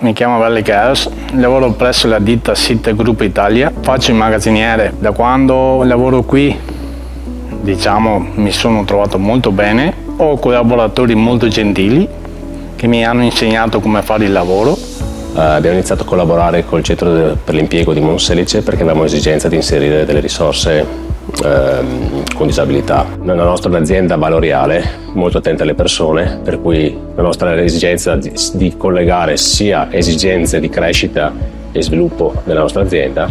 mi chiamo Vale Chaos, lavoro presso la ditta SIT Group Italia, faccio il magazziniere. Da quando lavoro qui, mi sono trovato molto bene, ho collaboratori molto gentili che mi hanno insegnato come fare il lavoro. Abbiamo iniziato a collaborare col Centro per l'Impiego di Monselice perché avevamo esigenza di inserire delle risorse con disabilità. La nostra è un'azienda valoriale, molto attenta alle persone, per cui la nostra esigenza di collegare sia esigenze di crescita e sviluppo della nostra azienda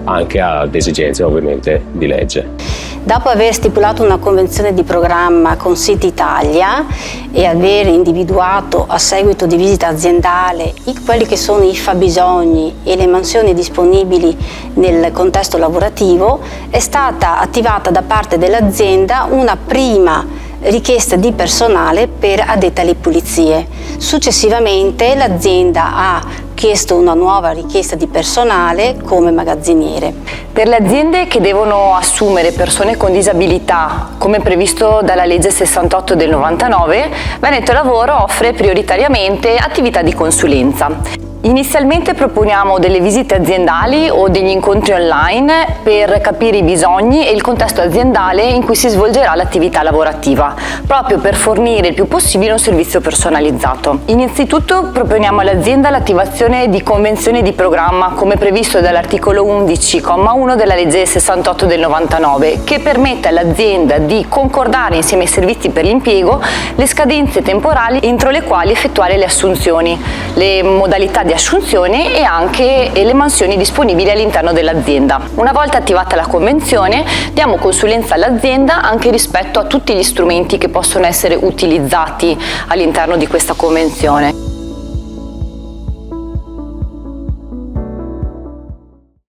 anche ad esigenze ovviamente di legge. Dopo aver stipulato una convenzione di programma con SIT Italia e aver individuato a seguito di visita aziendale quelli che sono i fabbisogni e le mansioni disponibili nel contesto lavorativo, è stata attivata da parte dell'azienda una prima richiesta di personale per addetta alle pulizie. Successivamente l'azienda ha chiesto una nuova richiesta di personale come magazziniere. Per le aziende che devono assumere persone con disabilità, come previsto dalla legge 68 del 99, Veneto Lavoro offre prioritariamente attività di consulenza. Inizialmente proponiamo delle visite aziendali o degli incontri online per capire i bisogni e il contesto aziendale in cui si svolgerà l'attività lavorativa, proprio per fornire il più possibile un servizio personalizzato. Innanzitutto proponiamo all'azienda l'attivazione di convenzioni di programma come previsto dall'articolo 11,1 della legge 68 del 99, che permette all'azienda di concordare insieme ai servizi per l'impiego le scadenze temporali entro le quali effettuare le assunzioni, le modalità di assunzione e anche le mansioni disponibili all'interno dell'azienda. Una volta attivata la convenzione, diamo consulenza all'azienda anche rispetto a tutti gli strumenti che possono essere utilizzati all'interno di questa convenzione.